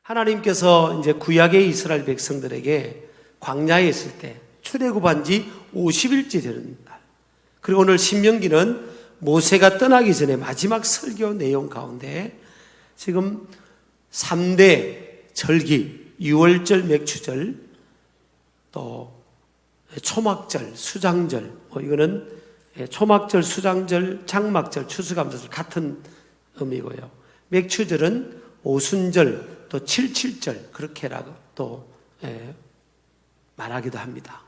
하나님께서 이제 구약의 이스라엘 백성들에게 광야에 있을 때 출애굽한 지 50일째 되는 날, 그리고 오늘 신명기는 모세가 떠나기 전에 마지막 설교 내용 가운데 지금 3대 절기, 유월절, 맥추절, 또 초막절, 수장절, 이거는 초막절, 수장절, 장막절, 추수감사절 같은 의미고요. 맥추절은 오순절, 또 칠칠절 그렇게라고 또 말하기도 합니다.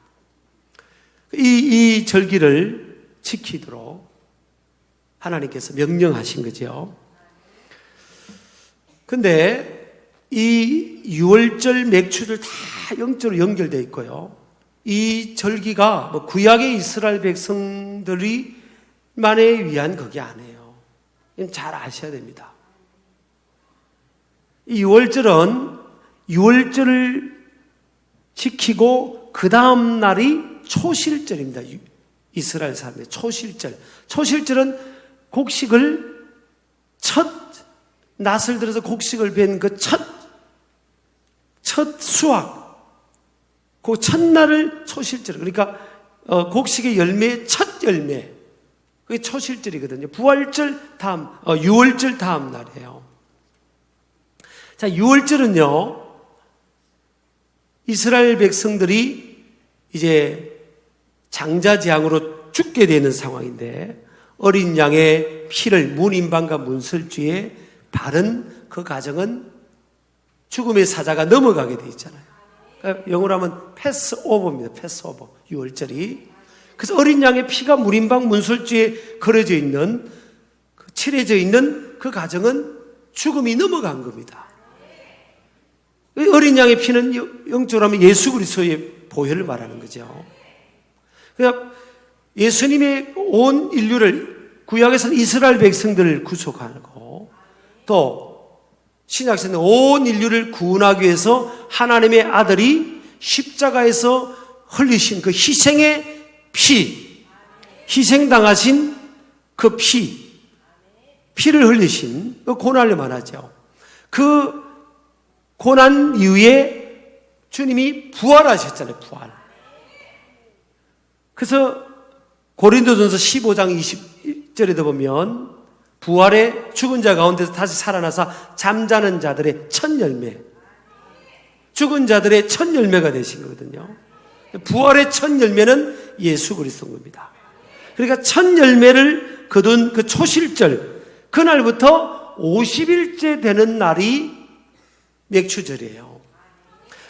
이 절기를 지키도록 하나님께서 명령하신 거죠. 근데 이 유월절, 맥추절 다 영적으로 연결되어 있고요. 이 절기가 구약의 이스라엘 백성들이 만에 위한 그게 아니에요. 이건 잘 아셔야 됩니다. 이 유월절은 유월절을 지키고 그 다음 날이 초실절입니다. 이스라엘 사람의 초실절. 초실절은 곡식을 낫을 들어서 곡식을 벤 그 첫 수확, 그 첫날을 초실절. 그러니까 곡식의 열매의 첫 열매. 그게 초실절이거든요. 부활절 다음, 유월절 다음 날이에요. 자, 유월절은요, 이스라엘 백성들이 이제 장자재앙으로 죽게 되는 상황인데 어린 양의 피를 문인방과 문설주에 바른 그 가정은 죽음의 사자가 넘어가게 돼 있잖아요. 그러니까 영어로 하면 패스오버입니다. 패스오버, 유월절이. 그래서 어린 양의 피가 문인방 문설주에 걸어져 있는, 칠해져 있는 그 가정은 죽음이 넘어간 겁니다. 어린 양의 피는 영적으로 하면 예수 그리스도의 보혈을 말하는 거죠. 그러니까 예수님의 온 인류를, 구약에서는 이스라엘 백성들을 구속하고 또 신약에서는 온 인류를 구원하기 위해서 하나님의 아들이 십자가에서 흘리신 그 희생의 피, 희생당하신 그 피를 흘리신 그 고난을 말하죠. 그 고난 이후에 주님이 부활하셨잖아요. 부활. 그래서 고린도전서 15장 20절에도 보면 부활의 죽은 자 가운데서 다시 살아나서 잠자는 자들의 첫 열매, 죽은 자들의 첫 열매가 되신 거거든요. 부활의 첫 열매는 예수 그리스도인 겁니다. 그러니까 첫 열매를 거둔 그 초실절, 그날부터 50일째 되는 날이 맥추절이에요.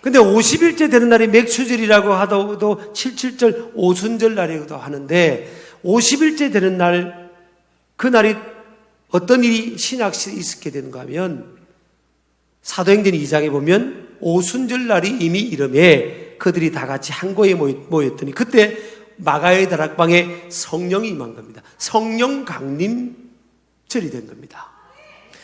근데 50일째 되는 날이 맥추절이라고 하더라도 77절 오순절 날이기도 하는데 50일째 되는 날, 그 날이 어떤 일이 신약시대에 있었게 되는가 하면 사도행전 2장에 보면 오순절 날이 이미 이름에 그들이 다 같이 한 곳에 모였더니 그때 마가의 다락방에 성령이 임한 겁니다. 성령 강림절이 된 겁니다.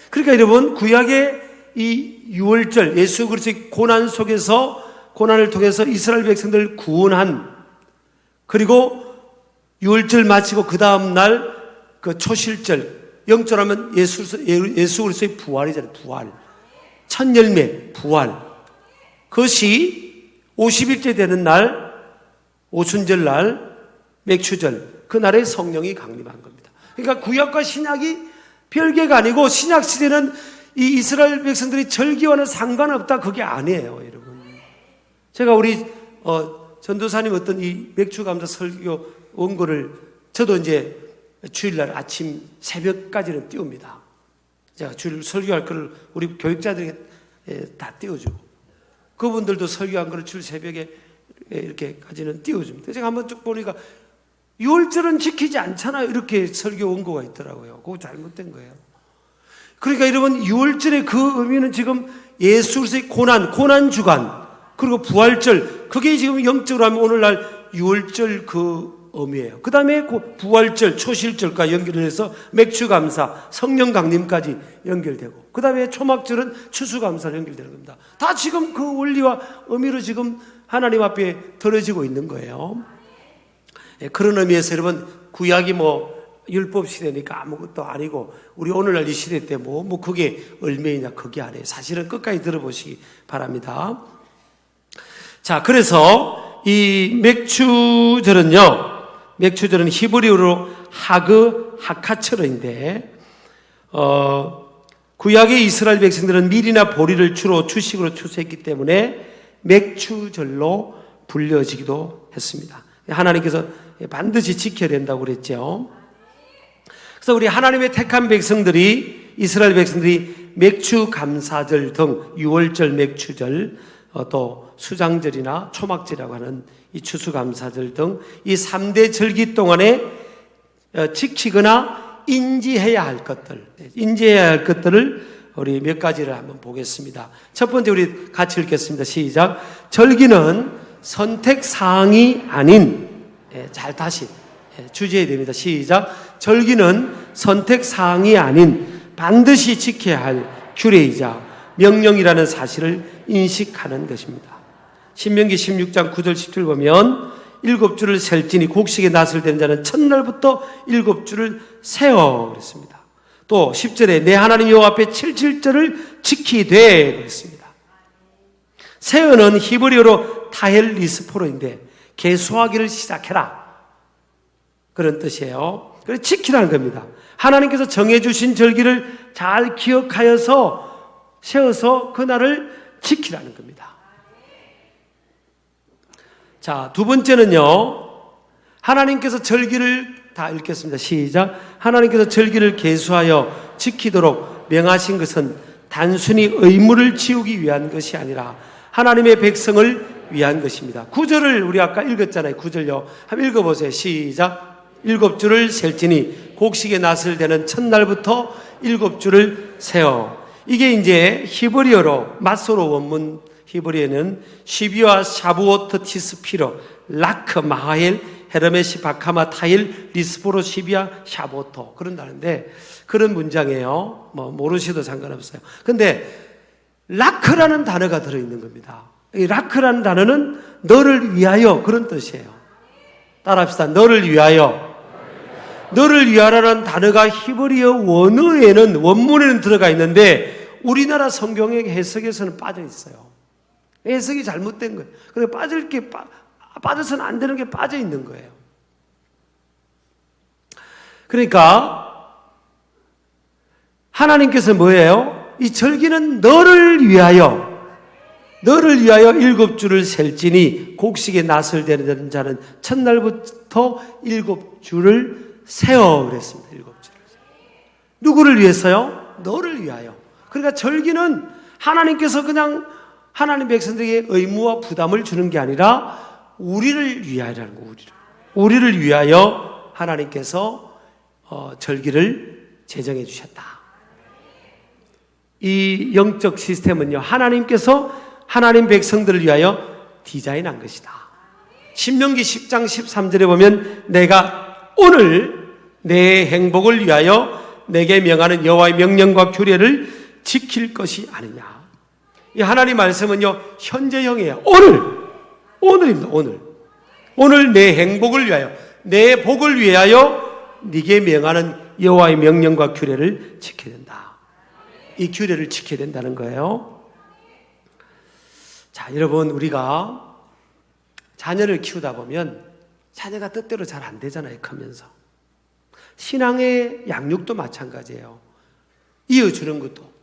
그러니까 여러분, 구약의 이 유월절, 예수 그리스도의 고난 속에서, 고난을 통해서 이스라엘 백성들을 구원한, 그리고 유월절 마치고 그 다음 날 그 초실절, 영적으로 하면 예수 그리스도의 부활이잖아요. 부활. 첫 열매, 부활. 그것이 50일째 되는 날, 오순절 날, 맥추절, 그 날에 성령이 강림한 겁니다. 그러니까 구약과 신약이 별개가 아니고 신약 시대는 이 이스라엘 백성들이 절기와는 상관없다, 그게 아니에요, 여러분. 제가 우리 전도사님 어떤 이 맥추감사 설교 원고를 저도 이제 주일날 아침 새벽까지는 띄웁니다. 제가 주일 설교할 걸 우리 교육자들에게 다 띄워주고 그분들도 설교한 걸 주일 새벽에 이렇게까지는 띄워줍니다. 제가 한번 쭉 보니까 유월절은 지키지 않잖아요, 이렇게 설교 원고가 있더라고요. 그거 잘못된 거예요. 그러니까 여러분, 유월절의 그 의미는 지금 예수 그리스도의 고난 주간, 그리고 부활절, 그게 지금 영적으로 하면 오늘날 유월절 그 의미예요. 그 다음에 부활절, 초실절과 연결해서 맥추감사, 성령 강림까지 연결되고, 그 다음에 초막절은 추수감사로 연결되는 겁니다. 다 지금 그 원리와 의미로 지금 하나님 앞에 들어지고 있는 거예요. 그런 의미에서 여러분, 구약이 율법 시대니까 아무것도 아니고 우리 오늘날 이 시대 때 뭐 그게 얼마이냐 그게 아니에요. 사실은 끝까지 들어보시기 바랍니다. 자, 그래서 이 맥추절은 히브리어로 하그 하카처러인데 구약의 이스라엘 백성들은 밀이나 보리를 주로 주식으로 추수했기 때문에 맥추절로 불려지기도 했습니다. 하나님께서 반드시 지켜야 된다고 그랬죠. 그래서 우리 하나님의 택한 백성들이, 이스라엘 백성들이 맥추 감사절 등 6월절 맥추절, 또 수장절이나 초막절이라고 하는 이 추수감사절 등 이 3대 절기 동안에 지키거나 인지해야 할 것들을 우리 몇 가지를 한번 보겠습니다. 첫 번째 우리 같이 읽겠습니다. 시작. 절기는 선택사항이 아닌, 잘 다시 주제해야 됩니다. 시작. 절기는 선택사항이 아닌 반드시 지켜야 할 규례이자 명령이라는 사실을 인식하는 것입니다. 신명기 16장 9절 10절 보면 7주를 셀지니 곡식에 낫을 대는 자는 첫날부터 7주를 세어 그랬습니다. 또 10절에 내 하나님 여호와 앞에 77절을 지키되 그랬습니다. 세어는 히브리어로 타헬 리스포로인데 계수하기를 시작해라 그런 뜻이에요. 그래서 지키라는 겁니다. 하나님께서 정해주신 절기를 잘 기억하여서 세워서 그날을 지키라는 겁니다. 자, 두 번째는요, 하나님께서 절기를 다 읽겠습니다. 시작. 하나님께서 절기를 계수하여 지키도록 명하신 것은 단순히 의무를 지우기 위한 것이 아니라 하나님의 백성을 위한 것입니다. 9절을 우리 아까 읽었잖아요. 9절요. 한번 읽어보세요. 시작. 7주를 셀지니 곡식에 낫을 대는 첫날부터 7주를 세어. 이게 이제 히브리어로 마소로 원문 히브리어는 시비와 샤부오트 티스피로 라크 마하엘 헤르메시 바카마 타일 리스포로 시비아 샤보토 그런다는데 그런 문장이에요. 뭐 모르셔도 상관없어요. 근데 라크라는 단어가 들어있는 겁니다. 이 라크라는 단어는 너를 위하여 그런 뜻이에요. 따라합시다. 너를 위하여. 너를 위하라는 단어가 히브리어 원문에는 들어가 있는데 우리나라 성경의 해석에서는 빠져 있어요. 해석이 잘못된 거예요. 그래서 빠져서는 안 되는 게 빠져 있는 거예요. 그러니까 하나님께서 뭐예요? 이 절기는 너를 위하여 7주를 셀지니 곡식에 낫을 대는 자는 첫날부터 7주를 세어 그랬습니다. 7주를. 누구를 위해서요? 너를 위하여. 그러니까 절기는 하나님께서 그냥 하나님 백성들에게 의무와 부담을 주는 게 아니라 우리를 위하여라는 거, 우리를 위하여 하나님께서 절기를 제정해 주셨다. 이 영적 시스템은요, 하나님께서 하나님 백성들을 위하여 디자인한 것이다. 신명기 10장 13절에 보면 내가 오늘 내 행복을 위하여 내게 명하는 여호와의 명령과 규례를 지킬 것이 아니냐. 이 하나님 말씀은요, 현재형이에요. 오늘입니다. 오늘 내 행복을 위하여, 내 복을 위하여 네게 명하는 여호와의 명령과 규례를 지켜야 된다. 이 규례를 지켜야 된다는 거예요. 자, 여러분, 우리가 자녀를 키우다 보면 자녀가 뜻대로 잘 안 되잖아요, 크면서. 신앙의 양육도 마찬가지예요. 이어주는 것도.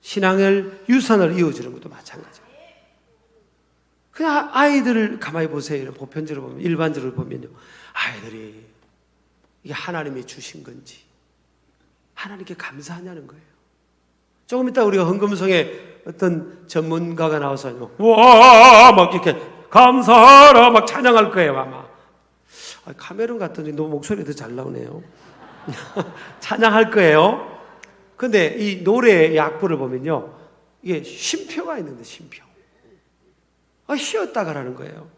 신앙을, 유산을 이어주는 것도 마찬가지예요. 그냥 아이들을 가만히 보세요. 보편적으로 보면, 일반적으로 보면요. 아이들이 이게 하나님이 주신 건지, 하나님께 감사하냐는 거예요. 조금 이따 우리가 헌금성에 어떤 전문가가 나와서, 와! 막 이렇게 감사하라! 막 찬양할 거예요, 아마. 카메론 같더니 너 목소리가 더 잘 나오네요. 찬양할 거예요. 근데 이 노래의 악보를 보면요, 이게 쉼표가 있는데, 쉼표. 쉬었다 가라는 거예요.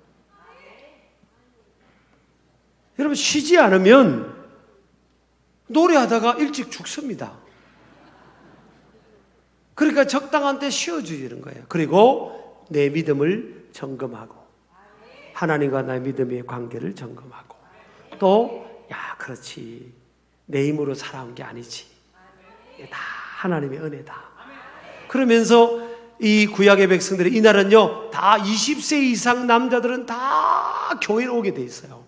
여러분, 쉬지 않으면 노래하다가 일찍 죽습니다. 그러니까 적당한 때 쉬어주는 거예요. 그리고 내 믿음을 점검하고, 하나님과 나의 믿음의 관계를 점검하고, 또, 야, 그렇지. 내 힘으로 살아온 게 아니지. 이게 다 하나님의 은혜다. 그러면서 이 구약의 백성들이 이날은요, 다 20세 이상 남자들은 다 교회에 오게 돼 있어요.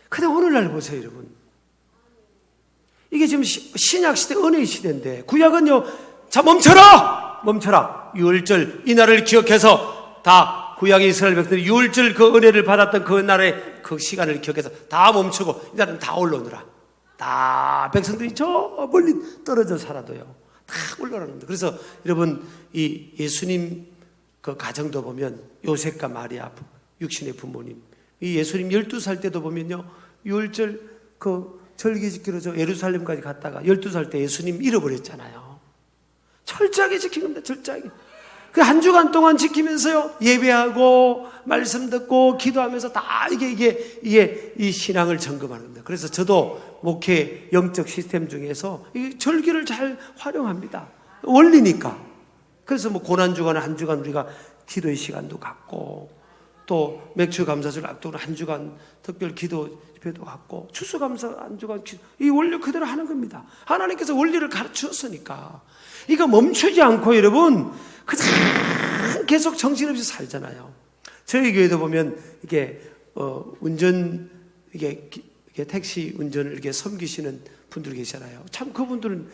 근데 오늘날 보세요, 여러분. 이게 지금 신약시대 은혜의 시대인데, 구약은요, 자, 멈춰라! 멈춰라! 유월절, 이날을 기억해서 다 구약의 이스라엘 백성들이 유월절 그 은혜를 받았던 그 날의 그 시간을 기억해서 다 멈추고, 이날은 다 올라오느라. 다 백성들이 저 멀리 떨어져 살아도요, 다 올라오는 겁니다. 그래서 여러분, 이 예수님 그 가정도 보면 요셉과 마리아, 육신의 부모님, 이 예수님 12살 때도 보면요, 유월절 그 절기 지키러 저 예루살렘까지 갔다가 12살 때 예수님 잃어버렸잖아요. 철저하게 지킨 겁니다. 철저하게. 그 한 주간 동안 지키면서요, 예배하고 말씀 듣고 기도하면서 다 이게 이 신앙을 점검하는 겁니다. 그래서 저도 목회 영적 시스템 중에서 이 절기를 잘 활용합니다. 원리니까. 그래서 뭐 고난주간 한 주간 우리가 기도의 시간도 갖고, 또 맥주 감사절 앞두고 한 주간 특별 기도 집회도 갖고, 추수감사 한 주간 기도, 이 원리 그대로 하는 겁니다. 하나님께서 원리를 가르쳤으니까 이거 멈추지 않고 여러분 그냥 계속 정신없이 살잖아요. 저희 교회도 보면 이게 운전 이게 택시 운전을 이렇게 섬기시는 분들 계시잖아요. 참 그분들은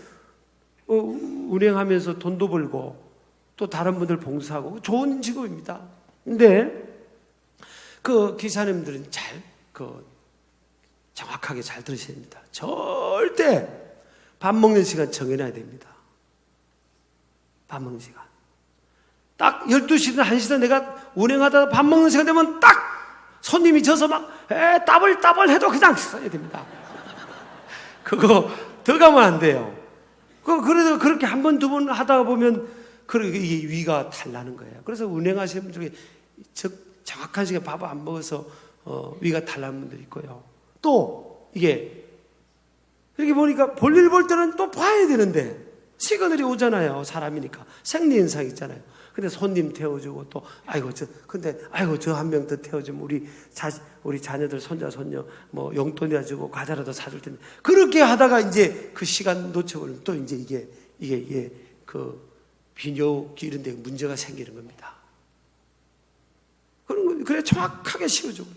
운행하면서 돈도 벌고 또 다른 분들 봉사하고 좋은 직업입니다. 근데 그 기사님들은 정확하게 잘 들으셔야 됩니다. 절대 밥 먹는 시간 정해놔야 됩니다. 밥 먹는 시간. 딱 12시든 1시든 내가 운행하다가 밥 먹는 시간 되면 딱 손님이 져서 막 따블따블 해도 그냥 써야 됩니다. 그거 더 가면 안 돼요. 그래도 그렇게 한 번, 두 번 하다가 보면 이게 위가 탈나는 거예요. 그래서 운행하시는 분 중에 정확한 시간에 밥을 안 먹어서 위가 탈나는 분들이 있고요. 또 이게 이렇게 보니까 볼일 볼 때는 또 봐야 되는데 시그널이 오잖아요. 사람이니까 생리현상 있잖아요. 근데 손님 태워주고 또 저 한 명 더 태워주면 우리 자녀들 손자 손녀 뭐 용돈이라 주고 과자라도 사줄 텐데 그렇게 하다가 이제 그 시간 놓쳐버리면 또 이제 이게 그 비뇨기 이런 데 문제가 생기는 겁니다. 그런 거 그래 정확하게 씌워주고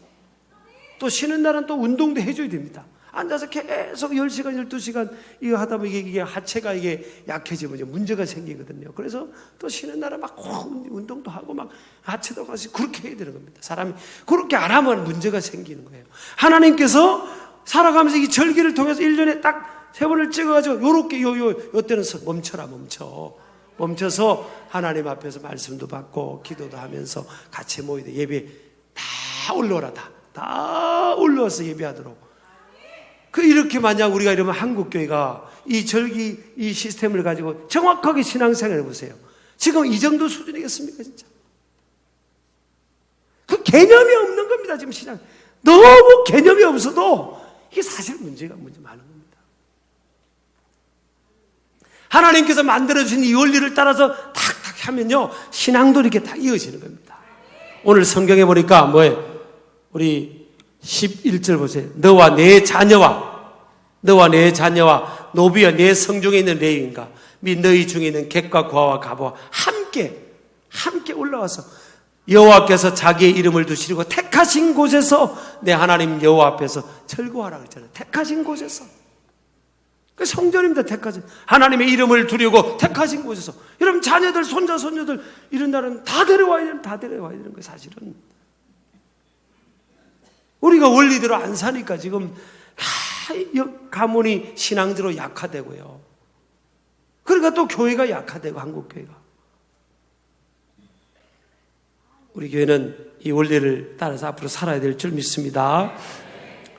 또 쉬는 날은 또 운동도 해줘야 됩니다. 앉아서 계속 10시간, 12시간 이거 하다 보면 이게 하체가 이게 약해지면 이제 문제가 생기거든요. 그래서 또 쉬는 날은 막 운동도 하고 막 하체도 가서 그렇게 해야 되는 겁니다. 사람이 그렇게 안 하면 문제가 생기는 거예요. 하나님께서 살아가면서 이 절기를 통해서 1년에 딱 3번을 찍어가지고 요렇게 요때는 멈춰서 하나님 앞에서 말씀도 받고 기도도 하면서 같이 모이다 예배 다 올라오라 다 올라와서 예배하도록. 이렇게 만약 우리가 이러면 한국교회가 이 절기, 이 시스템을 가지고 정확하게 신앙생활을 해보세요. 지금 이 정도 수준이겠습니까, 진짜? 그 개념이 없는 겁니다, 지금 신앙. 너무 개념이 없어도 이게 사실 문제가 많은 겁니다. 하나님께서 만들어주신 이 원리를 따라서 탁탁 하면요, 신앙도 이렇게 다 이어지는 겁니다. 오늘 성경에 보니까 뭐예요? 우리 11절 보세요. 너와 내 자녀와 노비와 내 성중에 있는 레위인과 및 너희 중에 있는 객과 고아와 가보와 함께 올라와서 여호와께서 자기의 이름을 두시고 택하신 곳에서 내 하나님 여호와 앞에서 절거하라 그랬잖아요. 택하신 곳에서. 그 성전입니다. 택하신 하나님의 이름을 두려고 택하신 곳에서. 여러분 자녀들 손자 손녀들 이런 날은 다 데려와야 되는 거예요. 사실은. 우리가 원리대로 안 사니까 지금 가문이 신앙대로 약화되고요. 그러니까 또 교회가 약화되고 한국교회가. 우리 교회는 이 원리를 따라서 앞으로 살아야 될 줄 믿습니다.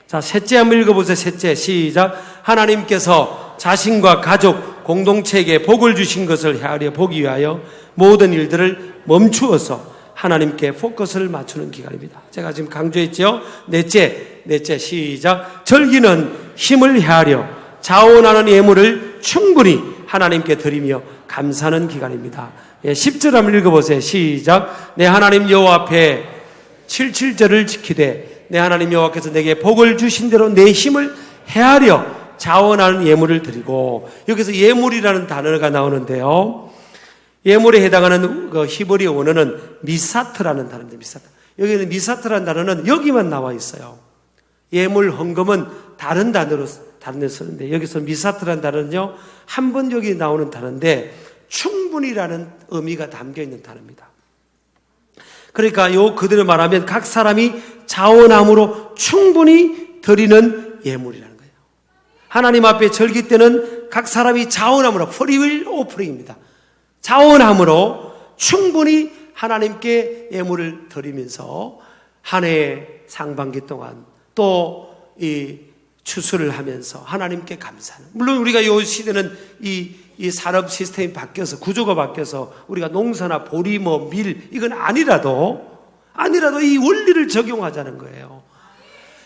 자, 셋째 한번 읽어보세요. 셋째 시작. 하나님께서 자신과 가족 공동체에게 복을 주신 것을 헤아려 보기 위하여 모든 일들을 멈추어서 하나님께 포커스를 맞추는 기간입니다. 제가 지금 강조했죠. 넷째 시작. 절기는 힘을 헤아려 자원하는 예물을 충분히 하나님께 드리며 감사하는 기간입니다. 10절 한번 읽어보세요. 시작. 내 하나님 여호와 앞에 77절을 지키되 내 하나님 여호와께서 내게 복을 주신 대로 내 힘을 헤아려 자원하는 예물을 드리고, 여기서 예물이라는 단어가 나오는데요. 예물에 해당하는 그 히브리 원어는 미사트라는 단어입니다. 미사트. 여기는 미사트라는 단어는 여기만 나와 있어요. 예물, 헌금은 다른 단어로 쓰는데, 여기서 미사트라는 단어는요, 한 번 여기 나오는 단어인데 충분히라는 의미가 담겨 있는 단어입니다. 그러니까 요 그대로 말하면 각 사람이 자원함으로 충분히 드리는 예물이라는 거예요. 하나님 앞에 절기 때는 각 사람이 자원함으로, 프리윌 오프링입니다. 자원함으로 충분히 하나님께 예물을 드리면서 한 해 상반기 동안 또 이 추수를 하면서 하나님께 감사하는, 물론 우리가 이 시대는 이 산업 시스템이 바뀌어서, 구조가 바뀌어서 우리가 농사나 보리, 밀 이건 아니라도 이 원리를 적용하자는 거예요.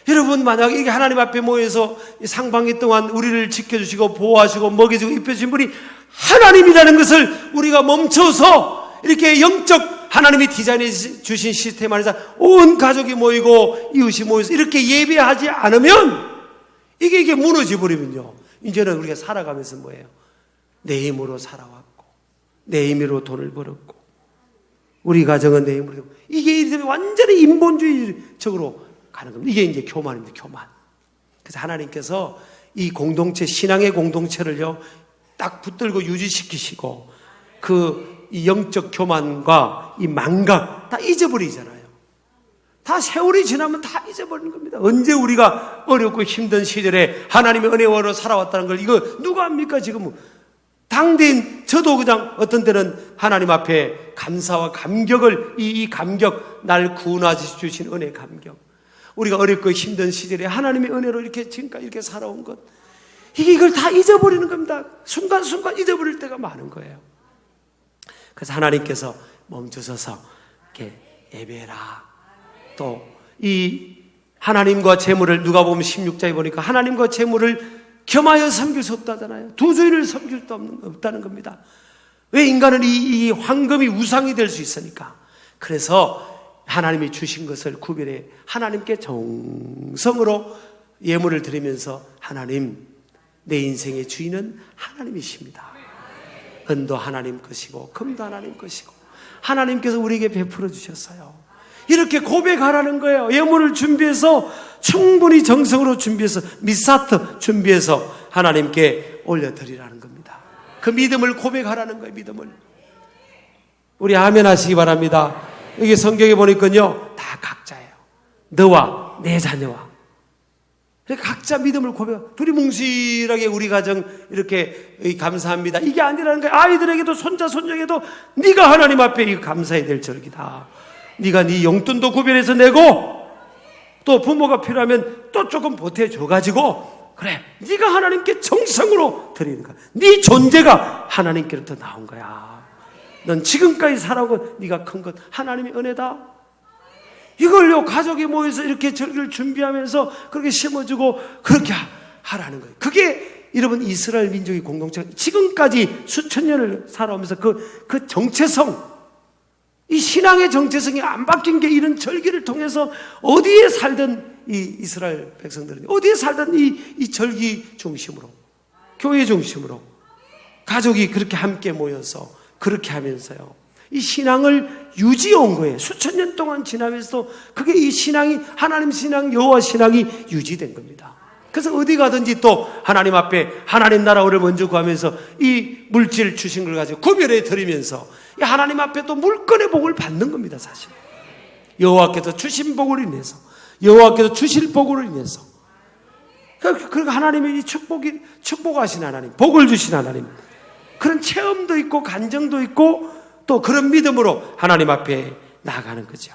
여러분, 만약 이게 하나님 앞에 모여서 상반기 동안 우리를 지켜주시고 보호하시고 먹여주고 입혀주신 분이 하나님이라는 것을 우리가 멈춰서 이렇게 영적 하나님이 디자인해 주신 시스템 안에서 온 가족이 모이고 이웃이 모여서 이렇게 예배하지 않으면, 이게 무너져 버리면요, 이제는 우리가 살아가면서 뭐예요? 내 힘으로 살아왔고 내 힘으로 돈을 벌었고 우리 가정은 내 힘으로, 이게 완전히 인본주의적으로 가는 겁니다. 이게 이제 교만입니다. 교만. 그래서 하나님께서 이 공동체, 신앙의 공동체를요 딱 붙들고 유지시키시고, 이 영적 교만과 이 망각 다 잊어버리잖아요. 다 세월이 지나면 다 잊어버리는 겁니다. 언제 우리가 어렵고 힘든 시절에 하나님의 은혜로 살아왔다는 걸 이거 누가 압니까? 지금 당대인 저도 그냥 어떤 때는 하나님 앞에 감사와 감격을, 이 감격, 날 구원해 주신 은혜 감격, 우리가 어렵고 힘든 시절에 하나님의 은혜로 이렇게 지금까지 이렇게 살아온 것, 이걸 다 잊어버리는 겁니다. 순간순간 잊어버릴 때가 많은 거예요. 그래서 하나님께서 멈춰서서 이렇게 예배해라. 또 이 하나님과 재물을, 누가 보면 16장에 보니까 하나님과 재물을 겸하여 섬길 수 없다잖아요. 두 주인을 섬길 수 없다는 겁니다. 왜? 인간은 이 황금이 우상이 될 수 있으니까. 그래서 하나님이 주신 것을 구별해 하나님께 정성으로 예물을 드리면서, 하나님, 내 인생의 주인은 하나님이십니다. 은도 하나님 것이고 금도 하나님 것이고 하나님께서 우리에게 베풀어 주셨어요. 이렇게 고백하라는 거예요. 예물을 준비해서, 충분히 정성으로 준비해서, 미사트 준비해서 하나님께 올려드리라는 겁니다. 그 믿음을 고백하라는 거예요. 믿음을. 우리 아멘 하시기 바랍니다. 여기 성경에 보니까요 다 각자예요. 너와 내 자녀와. 각자 믿음을 고백. 둘이 뭉실하게 우리 가정 이렇게 감사합니다, 이게 아니라는 거예요. 아이들에게도 손자 손녀에게도 네가 하나님 앞에 이거 감사해야 될 절기다. 네가 네 용돈도 구별해서 내고, 또 부모가 필요하면 또 조금 보태줘가지고, 그래, 네가 하나님께 정성으로 드리는 거야. 네 존재가 하나님께로부터 나온 거야. 넌 지금까지 살아오고 네가 큰 것 하나님의 은혜다. 이걸요 가족이 모여서 이렇게 절기를 준비하면서 그렇게 심어주고 그렇게 하라는 거예요. 그게 여러분 이스라엘 민족의 공동체, 지금까지 수천 년을 살아오면서 그 정체성, 이 신앙의 정체성이 안 바뀐 게 이런 절기를 통해서, 어디에 살던 이 이스라엘 백성들은 어디에 살던 이 절기 중심으로, 교회 중심으로 가족이 그렇게 함께 모여서 그렇게 하면서요 이 신앙을 유지해 온 거예요. 수천 년 동안 지나면서도 그게 이 신앙이, 하나님 신앙, 여호와 신앙이 유지된 겁니다. 그래서 어디 가든지 또 하나님 앞에 하나님 나라를 먼저 구하면서 이 물질 주신 걸 가지고 구별해 드리면서 이 하나님 앞에 또 물건의 복을 받는 겁니다. 사실 여호와께서 주신 복을 인해서, 여호와께서 주실 복으로 인해서, 그러니까 하나님의 이 축복하신 하나님, 복을 주신 하나님, 그런 체험도 있고 간정도 있고 또 그런 믿음으로 하나님 앞에 나아가는 거죠.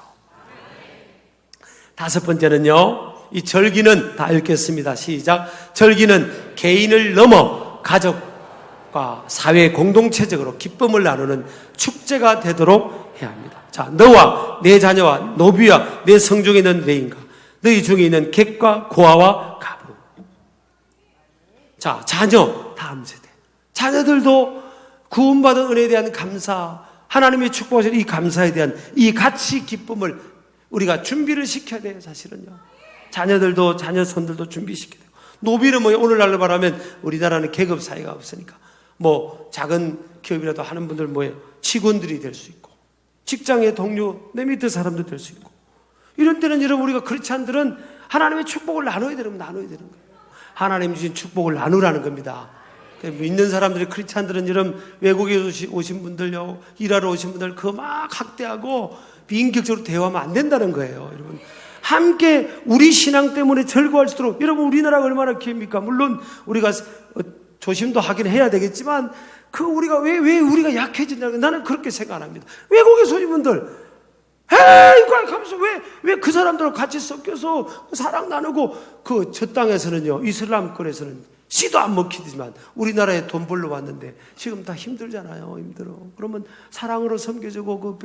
다섯 번째는요, 이 절기는 다 읽겠습니다. 시작. 절기는 개인을 넘어 가족과 사회 공동체적으로 기쁨을 나누는 축제가 되도록 해야 합니다. 자, 너와 내 자녀와 노비와 내 성중에 있는 레인과 너희 중에 있는 객과 고아와 가부. 자, 자녀 다음 세대. 자녀들도 구원받은 은혜에 대한 감사, 하나님의 축복하신 이 감사에 대한 이 가치 기쁨을 우리가 준비를 시켜야 돼요. 사실은요. 자녀들도, 자녀 손들도 준비시켜야 돼요. 노비는 뭐 오늘날로 말하면 우리나라는 계급 사회가 없으니까 뭐 작은 기업이라도 하는 분들 뭐예요? 직원들이 될 수 있고 직장의 동료, 내 밑에 사람도 될 수 있고 이런 때는 여러분 우리가 크리스찬들은 하나님의 축복을 나눠야 되는 거예요. 하나님 주신 축복을 나누라는 겁니다. 믿는 사람들이 크리스찬들은 여러분 외국에 오신 분들요 일하러 오신 분들 그거 막 학대하고 비인격적으로 대화하면 안 된다는 거예요. 여러분 함께 우리 신앙 때문에 절구할 수 있도록 여러분 우리나라가 얼마나 기회입니까? 물론 우리가 조심도 하긴 해야 되겠지만 그 우리가 왜 우리가 약해지냐고 나는 그렇게 생각 안 합니다. 외국에서 오신 분들 에이 이거 하면서 왜 그 사람들하고 같이 섞여서 사랑 나누고 그 저 땅에서는요 이슬람권에서는 씨도 안 먹히지만 우리나라에 돈 벌러 왔는데 지금 다 힘들잖아요. 힘들어. 그러면 사랑으로 섬겨주고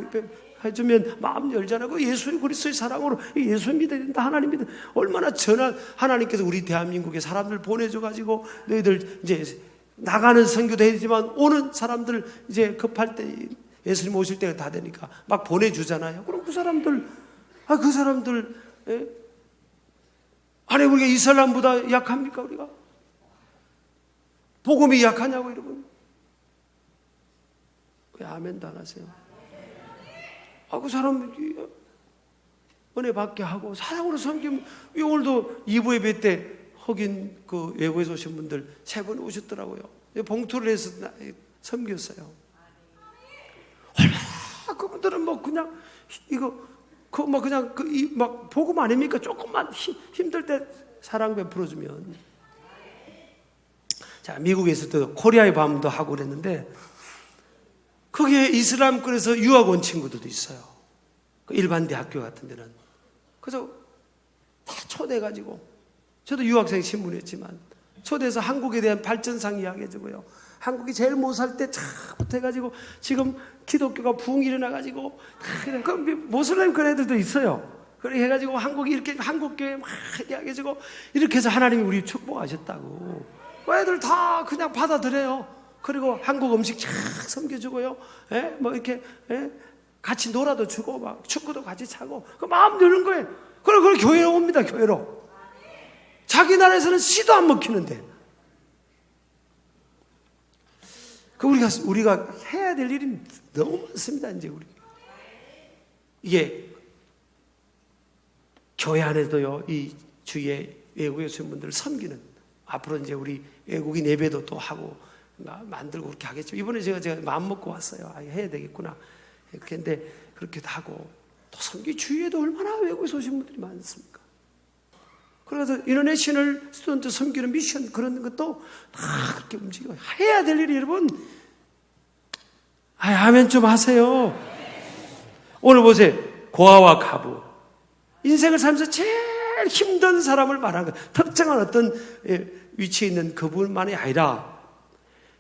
해주면 마음 열잖아요. 그 예수 그리스도의 사랑으로 예수 믿어야 된다. 하나님 믿어. 얼마나 전한 하나님께서 우리 대한민국에 사람들 보내줘가지고 너희들 이제 나가는 선교도 해야지만 오는 사람들 이제 급할 때 예수님 오실 때가 다 되니까 막 보내주잖아요. 그럼 그 사람들 아니 우리가 이슬람보다 약합니까 우리가? 복음이 약하냐고 여러분? 왜 아멘도 안 하세요? 그 사람 은혜 받게 하고 사랑으로 섬기면 오늘도 2부 예배 때 흑인 그 외국에서 오신 분들 3분 오셨더라고요. 봉투를 해서 섬겼어요. 얼마나 그분들은 뭐 그냥 이거 그뭐 그냥 막 복음 아닙니까? 조금만 힘들 때 사랑 베풀어주면. 자, 미국에서도 코리아의 밤도 하고 그랬는데 거기에 이슬람권에서 유학 온 친구들도 있어요. 일반 대학교 같은 데는. 그래서 다 초대해가지고 저도 유학생 신문했지만 초대해서 한국에 대한 발전상 이야기해주고요. 한국이 제일 못 살 때 차부터 해가지고 지금 기독교가 부흥이 일어나가지고 그 모슬렘 그런 애들도 있어요. 그렇게 해가지고 한국이 이렇게 한국교회 막 이야기해주고 이렇게 해서 하나님이 우리 축복하셨다고. 애들 다 그냥 받아들여요. 그리고 한국 음식 쫙 섬겨주고요. 뭐 이렇게 같이 놀아도 주고 막 축구도 같이 차고 그 마음 여는 거예요. 그걸 교회로 옵니다. 교회로. 자기 나라에서는 씨도 안 먹히는데. 그 우리가 해야 될 일이 너무 많습니다. 이제 우리 이게 교회 안에도요 이 주위에 외국에 오신 분들을 섬기는 앞으로 이제 우리 외국인 예배도 또 하고 만들고 그렇게 하겠죠. 이번에 제가 마음 먹고 왔어요. 해야 되겠구나. 그런데 그렇게도 하고 또 섬기 주위에도 얼마나 외국에서 오신 분들이 많습니까? 그래서 인터내셔널 스튜던트 섬기는 미션 그런 것도 다 그렇게 움직여요. 해야 될 일이 여러분 아멘 좀 하세요. 오늘 보세요. 고아와 과부 인생을 살면서 제일 힘든 사람을 말하는 거예요. 특정한 어떤 위치에 있는 그분만이 아니라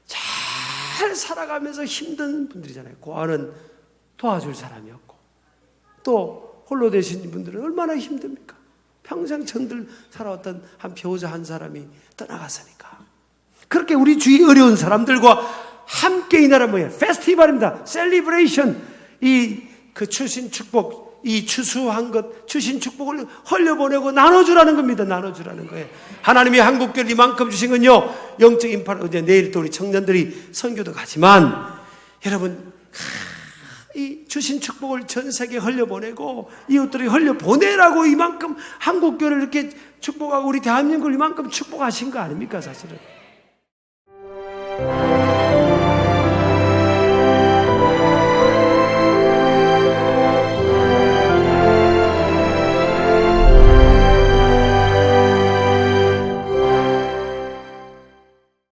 잘 살아가면서 힘든 분들이잖아요. 고아는 도와줄 사람이 없고 또 홀로 되신 분들은 얼마나 힘듭니까? 평생 전들 살아왔던 한 배우자 한 사람이 떠나갔으니까. 그렇게 우리 주위 어려운 사람들과 함께 이 나라 뭐예요? 페스티벌입니다. 셀리브레이션. 그 추신 축복, 이 추수한 것, 추신 축복을 흘려보내고 나눠주라는 겁니다. 나눠주라는 거예요. 하나님이 한국교회를 이만큼 주신 건요, 영적 인파를, 이제 내일 또 우리 청년들이 선교도 가지만, 여러분, 이 주신 축복을 전 세계에 흘려보내고, 이웃들이 흘려보내라고 이만큼 한국교회를 이렇게 축복하고, 우리 대한민국을 이만큼 축복하신 거 아닙니까, 사실은?